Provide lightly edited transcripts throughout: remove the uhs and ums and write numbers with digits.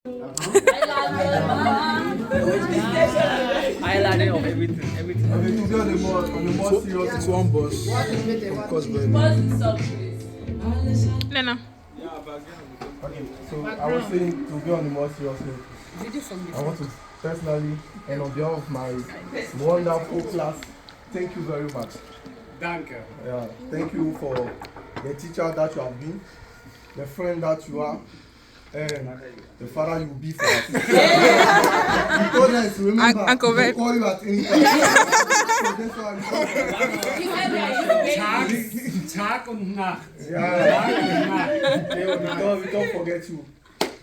Highlighting of everything. Okay, to be on the more serious. It's one boss. Of course, baby. Lena. Okay, so I was saying to be on the more serious note, I want to personally and on behalf of my wonderful class, thank you very much. Danke. Yeah, thank you for the teacher that you have been, the friend that you are, and the father you will be for us. You told us, remember, Uncle we Ben. call you at any time. So that's why Tag und Nacht. yeah, we don't forget you.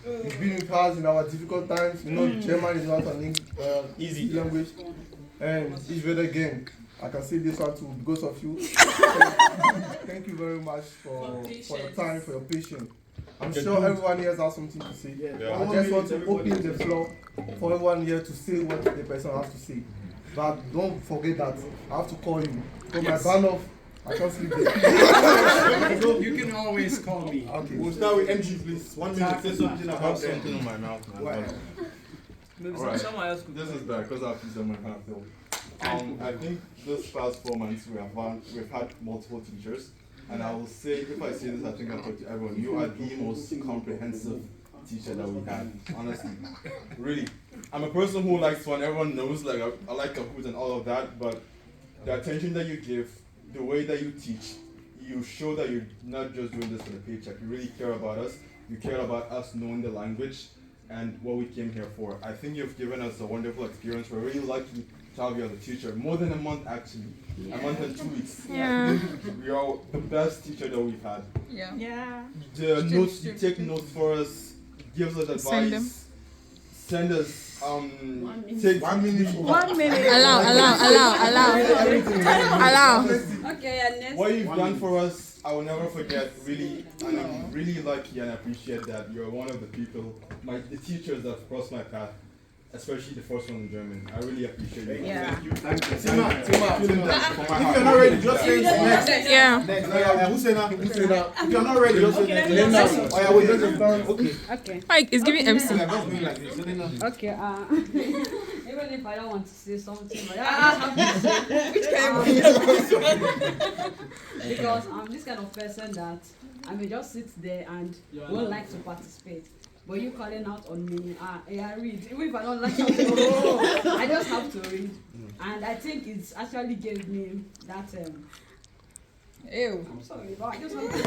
You've been with us in our difficult times. You know, German is not an easy language. And it's very again. I can say this one too because of you. Thank you very much for your time, for your patience. I'm sure everyone here has something to say. I just want to open the floor for everyone here to say what the person has to say. But don't forget that I have to call you. Because my band off, I can't sleep there. You can always call me. Okay. We'll start with MG, please. 1 minute. Say something I have about something in my mouth, man. Maybe Alright. someone else could. This is bad because I have pizza in my mouth. I think this past 4 months we've had multiple teachers, and I will say, if I say this, I think I talk to everyone. You are the most comprehensive teacher that we had, honestly. Really, I'm a person who likes fun. Everyone knows, like I like Kahoot and all of that, but the attention that you give, the way that you teach, you show that you're not just doing this for the paycheck. You really care about us. You care about us knowing the language and what we came here for. I think you've given us a wonderful experience. We're really lucky to have you as a teacher. More than a month, actually. A month and 2 weeks. Yeah. You are the best teacher that we've had. Yeah. The notes, you take notes for us, gives us advice, send us, take 1 minute. Allow. Okay, and next. What you've done for us, I will never forget, really, and I'm really lucky and I appreciate that. You're one of the people, the teachers that have crossed my path, especially the first one in German. I really appreciate it. Yeah. Thank you. Thank you. Tima, If from my you're heart. not ready, just say next. Yeah. Next. Who say that? If you're not ready, just say next. Oh yeah, wait, just okay. Okay. Mike is giving MC. Yeah, just doing like this. Okay. Even if I don't want to say something, but I have to say. Which kind because I'm this kind of person that I may just sit there and won't like to participate. But you calling out on me, I read. Even if I don't like something, I just have to read. And I think it's actually gave me that. Ew. I'm sorry, but I just have to.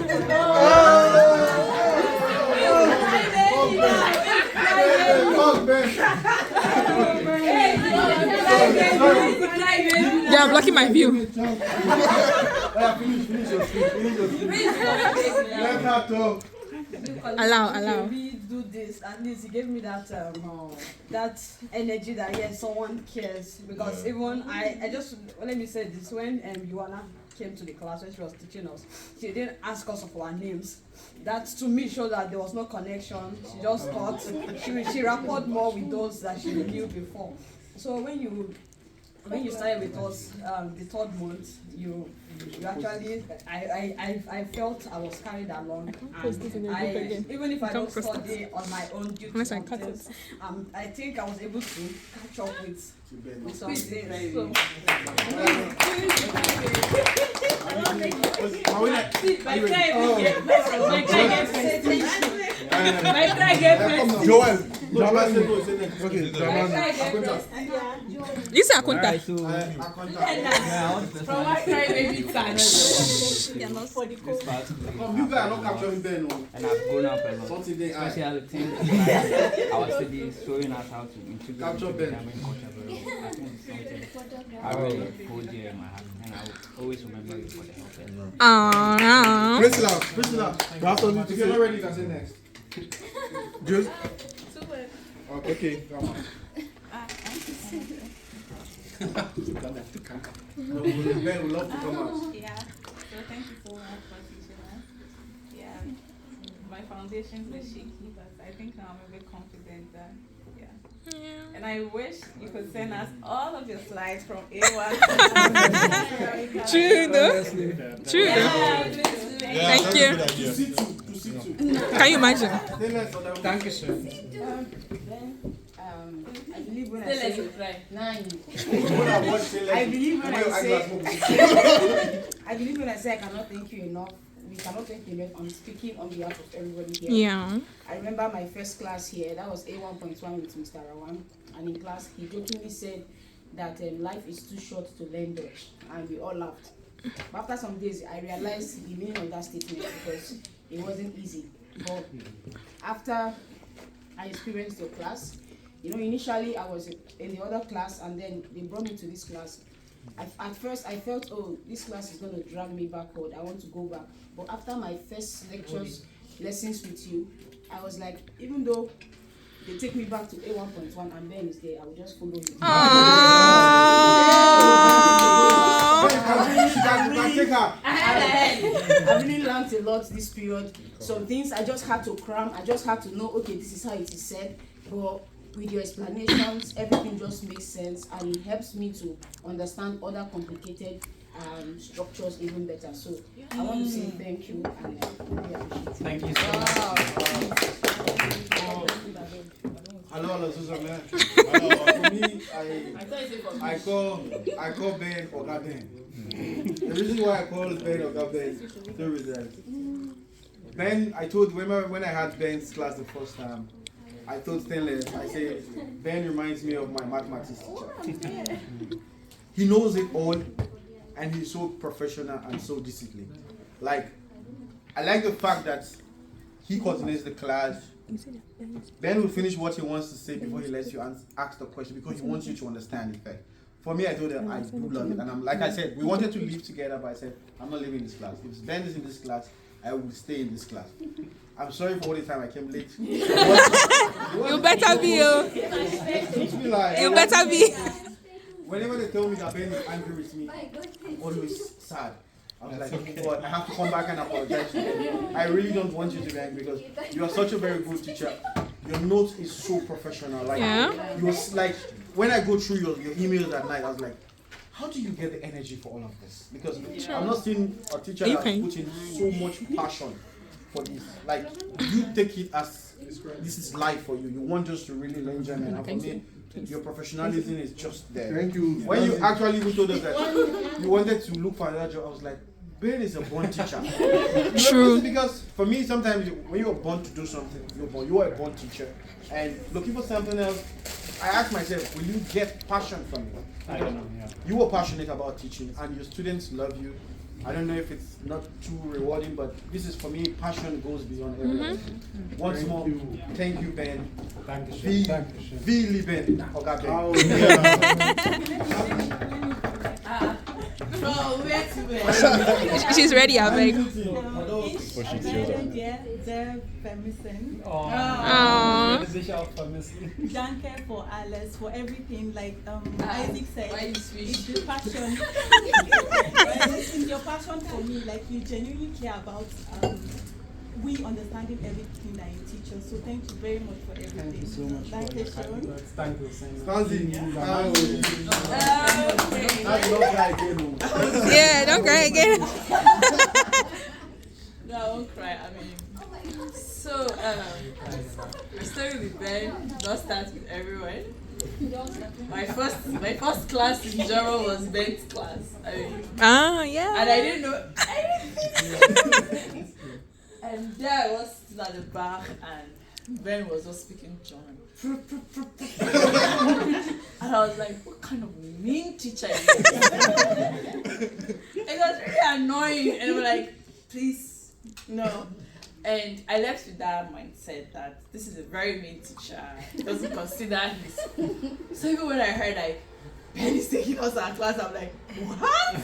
They are blocking my view. Finish your speech. Let her talk. Allow. Do this. At least he gave me that that energy that yes, someone cares. Because even I just let me say this, when Joanna came to the class when she was teaching us, she didn't ask us for our names. That to me showed that there was no connection. She just thought she rapport more with those that she knew before. So when you started with us the 3rd month, you actually I felt I was carried along, and even if I don't study on my own due to some things, I think I was able to catch up with some things. So Joel. Okay, You say Akunta. Alright, so from my baby time. you guys are not capturing Ben. and I've grown up a lot. Something they Especially are. at the time, like, our studies showing us how to integrate Capture into Ben. German culture very well. I think it's something I really hold dear in my heart, and I will always remember you for the help. Aww. Priscilla. You have something to say. If you're not ready, you can say next. Just. Okay. Ben would love to come out. Yeah, so thank you so much for teaching us. Yeah, my foundations were shaky, but I think now I'm a bit confident that, yeah. And I wish you could send us all of your slides from A1 to True though. True though. Yeah, Thank you. To see two. Can you imagine? Dankeschön. I believe when I Still say let you try. nine. When I watch Taylor, I believe when I I say say. I believe when I say I cannot thank you enough. We cannot thank you enough. I'm speaking on behalf of everybody here. Yeah. I remember my first class here. That was A1.1 with Mr. Rawan, and in class he jokingly said that life is too short to learn Dutch, and we all laughed. But after some days, I realized the meaning of that statement because it wasn't easy. But after I experienced your class, initially I was in the other class, and then they brought me to this class. At first, I felt, oh, this class is going to drag me backward. I want to go back. But after my first lessons with you, I was like, even though they take me back to A1.1 and Ben is there, I will just follow you. I really learned a lot this period. Some things I just had to cram. I just had to know, okay, this is how it is said. But with your explanations, everything just makes sense, and it helps me to understand other complicated structures even better. So I want to say thank you and really appreciate it. Thank you so much. Hello, Susan, man. For me, I call Ben Oga Ben. The reason why I call Ben Oga Ben, two reasons. Ben, remember when I had Ben's class the first time, I told Stanley, I said, Ben reminds me of my mathematics teacher. He knows it all, and he's so professional and so disciplined. Like, I like the fact that he coordinates the class. Ben will finish what he wants to say before he lets you ask the question because he wants you to understand it. For me, I told him I do love it, and I'm like I said, we wanted to live together, but I said I'm not leaving this class. If Ben is in this class, I will stay in this class. I'm sorry for all the time I came late. You better be. You better be. Whenever they tell me that Ben is angry with me, I'm always sad. I was like, oh God, I have to come back and apologize to you. I really don't want you to be angry because you are such a very good teacher. Your notes is so professional. Like, you was like, when I go through your emails at night, I was like, how do you get the energy for all of this? Because I'm not seeing a teacher that's putting so much passion for this. Like, you take it as this is life for you. You want us to really learn German. And for me, your professionalism is just there. Thank you. When you actually told us that you wanted to look for another job, I was like, Ben is a born teacher. True. Because for me, sometimes when you're born to do something, you are a born teacher. And looking for something else, I ask myself, will you get passion from it? I don't know, yeah. You are passionate about teaching and your students love you. I don't know if it's not too rewarding, but this is for me, passion goes beyond everything. Once more, thank you, Ben. Dankeschön. Vielen Ben. She's ready, I beg. Sehr vermissen. Ich werde dich auch vermissen. Danke for alles, for everything. Like Isaac said, it's the passion. It's your passion for me. Like you genuinely care about we understanding everything that you teach us. So thank you very much for everything. Thank you so much for Thank your you, kind words. Thank you so much. Yeah, don't cry again. No, I won't cry. I mean, so my story with Ben does start with everyone. My first class in German was Ben's class. I mean, Yeah. and I didn't know. And there I was still at the back, and Ben was just speaking German. And I was like, what kind of mean teacher is this? It was really annoying, and I'm like, please, no. And I left with that mindset that this is a very mean teacher. He doesn't consider this. So even when I heard like Ben is taking us our class, I'm like, what?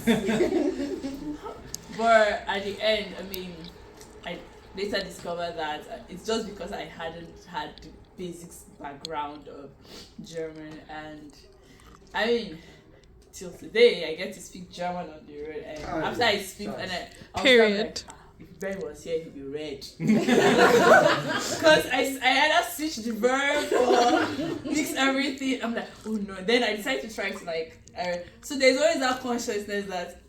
But at the end, I mean, I later discovered that it's just because I hadn't had the basics background of German, and I mean, till today I get to speak German on the road, and after I speak, and I Period. if Ben was here, he'd be red. Because I either switch the verb or mix everything. I'm like, oh no. Then I decided to try to like, so there's always that consciousness that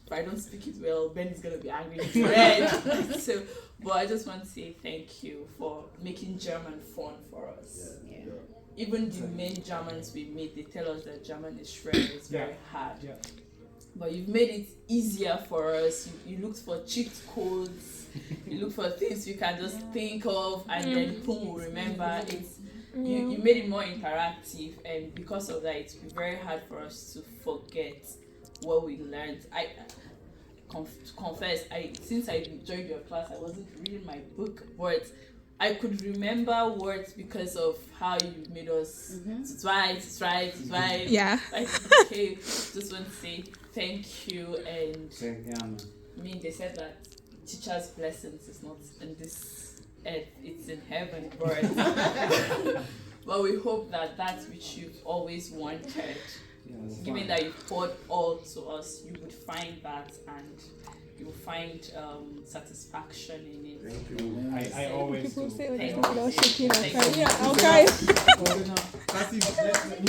if I don't speak it well, Ben is going to be angry. He's red. So, But I just want to say thank you for making German fun for us. Even the main Germans we meet, they tell us that German is shredded, it's very hard. But you've made it easier for us. You looked for cheat codes, you look for things you can just think of, and then boom, will remember. You made it more interactive, and because of that, it's very hard for us to forget what we learned. To confess, since I joined your class, I wasn't reading my book, but I could remember words because of how you made us. It's right. Yeah. Like, okay, just want to say thank you. And I mean, they said that teachers' blessings is not in this earth, it's in heaven, but we hope that that's which you've always wanted. Given that you poured all to us, you would find that, and you will find satisfaction in it. Thank you. I always People do. say when Thank they don't you. shaking, I'll Thank cry. you. Yeah, I'll cry.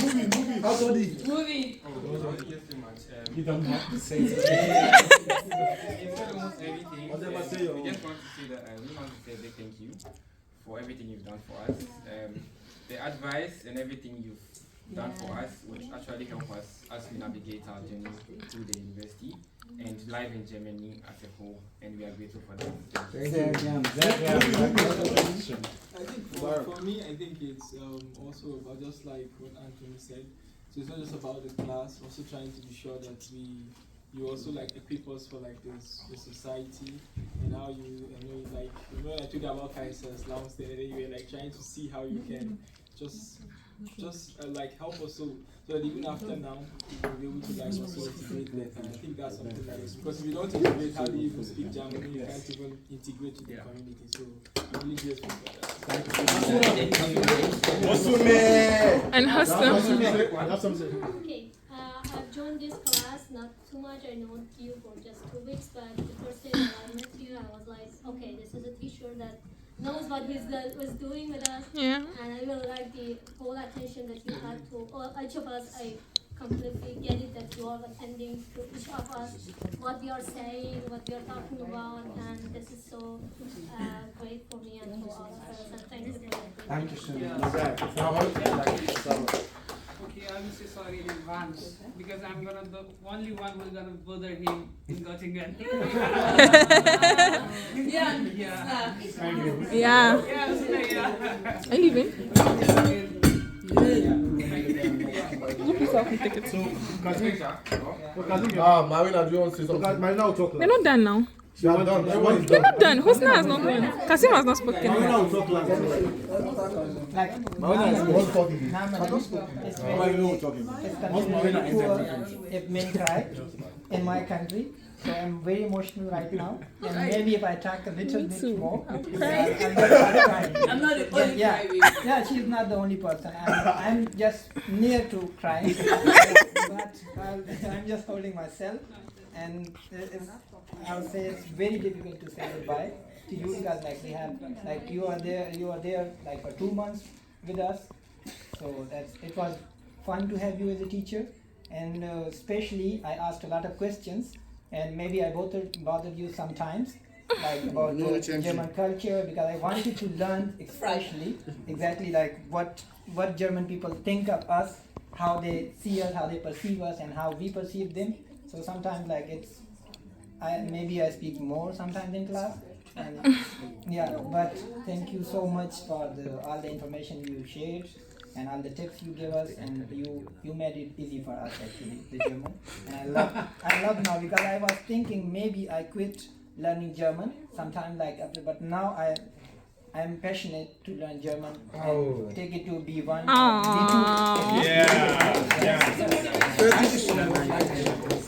Movie. How's all the Movie. You don't have to say You it. said almost everything. Whatever We say you just want to say that we want to say a big thank you for everything you've done for us. The advice and everything you've done for us, which actually help us as we navigate our journey through the university and life in Germany as a whole, and we are grateful for that. Thank you. I think for me, I think it's also about just like what Anthony said. So it's not just about the class, also trying to be sure that you also like equip us for like the society and how I told you about Kaiser's last day, you were like trying to see how you can just like help us so that even after now we'll be able to like also integrate better. I think that's something that is, because if you don't integrate, how do you even speak German? You can't even integrate in the community. So I'm really grateful for that. And hustle. Okay, I've joined this class, not too much. I know you for just 2 weeks, but the first day that I met you, I was like, okay, this is a teacher that knows what he was doing with us. Yeah. And I really like the whole attention that you had to each of us. I completely get it that you are attending to each of us, what we are saying, what we are talking about, and this is so great for me and for all of us. And thank you for that. Thank you so much. Okay, I'm so sorry in advance because I'm gonna the only one who's gonna bother him in Göttingen. Yeah. Are you leaving? Marina, do you want to say something? Marina will talk. We're not done now. She are done. Everyone is We're done. not done. Husna has not done. Kasim has not spoken. Marina will talk last. Marina is the one talking. Marina will talk. If men cry in my country, so I'm very emotional right now. And maybe if I talk a little bit more, I'm crying. I'm not the only crybaby. Yeah, she's not the only person. I'm just near to crying, but I'm just holding myself. And I would say it's very difficult to say goodbye to you because you are there like for 2 months with us. So it was fun to have you as a teacher, and especially I asked a lot of questions, and maybe I bothered you sometimes, like about the German culture, because I wanted to learn exactly like what German people think of us, how they see us, how they perceive us, and how we perceive them. So sometimes like maybe I speak more sometimes in class, and yeah. But thank you so much for all the information you shared and all the tips you gave us, and you made it easy for us actually, the German. And I love now because I was thinking maybe I quit learning German sometime like after, but now I'm passionate to learn German and take it to B1. B2.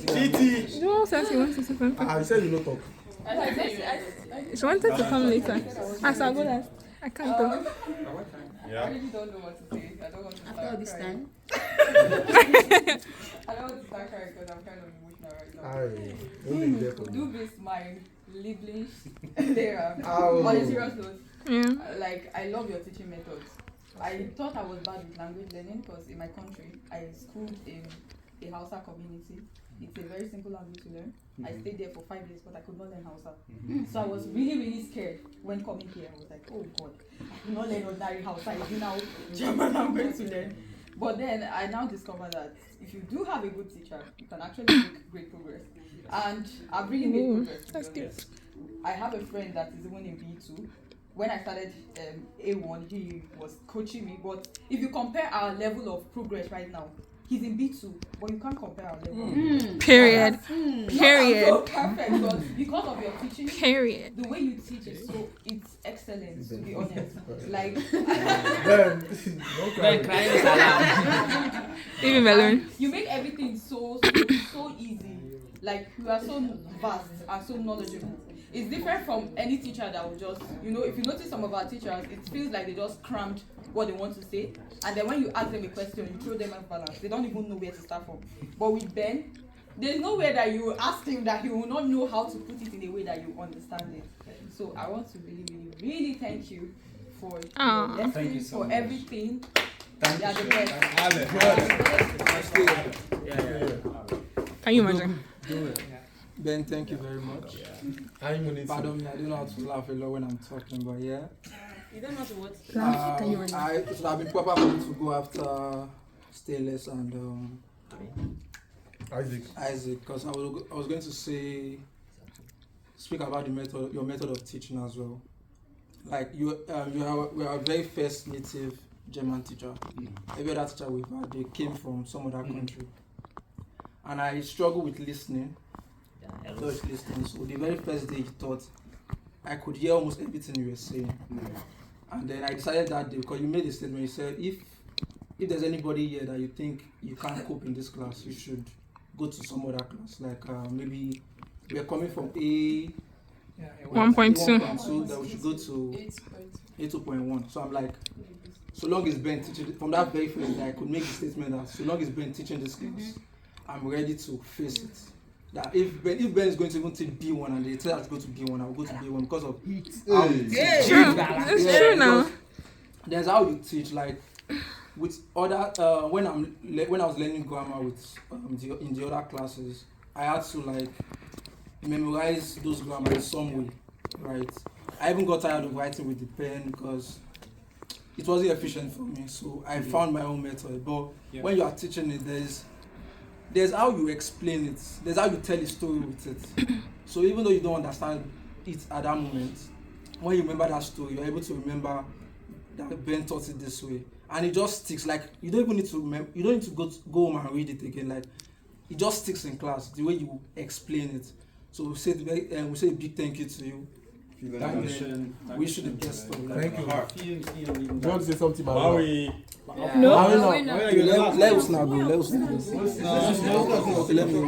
TT. No, says he wants to say something. I said you don't talk. She wanted to come later. As I go last. I can't talk. I really don't know what to say. I don't want to start After this time? I don't want to start crying because I'm kind of emotional right now. Only there for Du you. bist mein Lieblingslehrer. On a serious note, like I love your teaching methods. I thought I was bad with language learning because in my country I schooled in the Hausa community. It's a very simple language to learn. I stayed there for 5 years, but I could not learn Hausa. So I was really, really scared when coming here. I was like, oh God, I could not learn ordinary Hausa. Is it now German I'm going to learn? But then I now discovered that if you do have a good teacher, you can actually make great progress. And I've really made progress. That's good. I have a friend that is even in B2. When I started A1, he was coaching me. But if you compare our level of progress right now, he's in B2, but you can't compare our level. Period. Period. So perfect, but because of your teaching, Period. the way you teach is it's excellent, to be honest. Like, Ben, crying is allowed. Even Melon. you make everything so easy. Like, you are so vast and so knowledgeable. It's different from any teacher that will just, if you notice some of our teachers, it feels like they just crammed what they want to say, and then when you ask them a question, you throw them off balance. They don't even know where to start from. But with Ben, there's no way that you ask him that he will not know how to put it in a way that you understand it. So I want to really, really, really thank you for your lessons, Thank you so for much. everything. Thank You are the best. Can you imagine? Ben, thank you very much. Pardon me, I don't know how to laugh a lot when I'm talking, but yeah. You don't know what? Can you imagine? It would have been proper for me to go after Stainless and Isaac, because I was going to speak about your method of teaching as well. Like you are a very first native German teacher. Every other teacher we've had, they came from some other country, and I struggle with listening. Dutch listening. So the very first day he taught, I could hear almost everything you were saying. And then I decided that day, because you made a statement, you said if there's anybody here that you think you can't cope in this class, you should go to some other class. Like maybe we're coming from A 1.2. that we should go to A2.1. So I'm like, so long as Ben teaching, from that very first day I could make the statement that so long as Ben teaching this class, I'm ready to face it. That if Ben is going to even take B1 and they tell us to go to B1, I'll go to B1 because of how you teach. True. It's true now. There's how you teach, like with other when I was learning grammar with in the other classes, I had to like memorize those grammar in some way, right? I even got tired of writing with the pen because it wasn't efficient for me. So I found my own method. But when you are teaching it, there's how you explain it. There's how you tell a story with it. So even though you don't understand it at that moment, when you remember that story, you're able to remember that Ben taught it this way, and it just sticks. Like you don't even need to remember. You don't need to go home and read it again. Like it just sticks in class the way you explain it. So we say a big thank you to you. Wish you the best of luck. Thank you. Do you want to say something about Maui. No. Let us now go. Let us now go. Okay, let me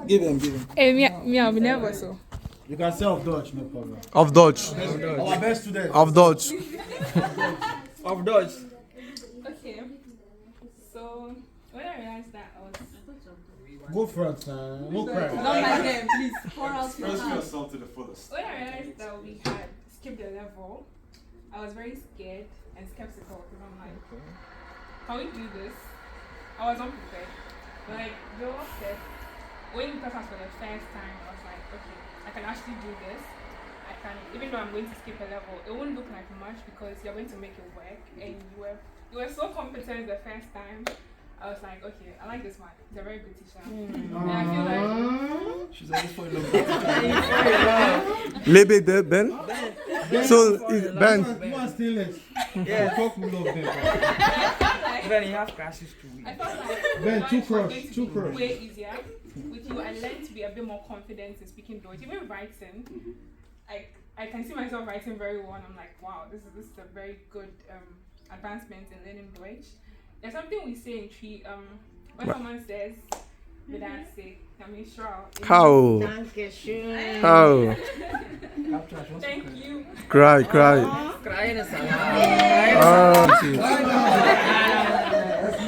give him. Hey, me, I'll be nervous. So. You can say of Dutch, no problem. Of Dutch. Our best student. Of Dutch. Of Dutch. Okay. So when I realized that I was Go front, no cry. Don't like them, please. Pour out your Express heart. yourself to the fullest. when I realized that we had skipped the level, I was very scared and skeptical because I'm like, can we do this? I was unprepared. But like Joel said, when you taught us for the first time, I was like, okay, I can actually do this. I can, even though I'm going to skip a level, it won't look like much because you're going to make it work. And you were so competent the first time. I was like, okay, I like this one. He's a very good teacher. And I feel like She's always falling in Lebe de Ben. So Ben. You are still late. Yeah. Talk we love them. Then you have classes to read. I felt like Ben, Dutch too was crush, going to too be crush. way easier with you. I learned to be a bit more confident in speaking Deutsch. Even writing, I can see myself writing very well. And I'm like, wow, this is a very good advancement in learning Deutsch. There's something we say in Tree. When someone says, "Wiedersehen," I mean, sure. How? How? Thank you. Cry. Crying is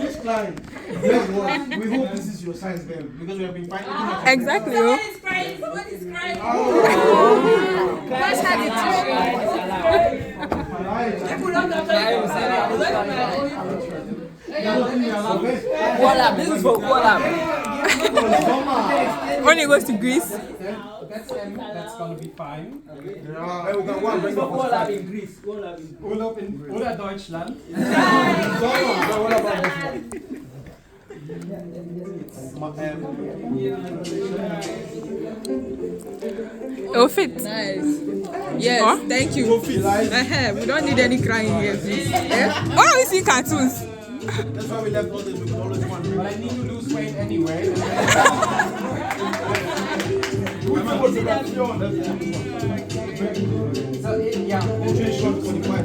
Which client? We hope this is your science, Ben, because we have been finding. Exactly. Someone is crying. Someone is crying. First had This is for Kuala. When he goes to Greece. That's gonna be fine. Ja, we can one bring up Urlaub in Greece. Urlaub in oder Deutschland. What about this It'll fit. Nice. Yes, Huh? thank you. We don't need any crying here, please. Yeah? Why are we seeing cartoons? That's why we left all this with always one. But I need to lose weight anyway. Motivation.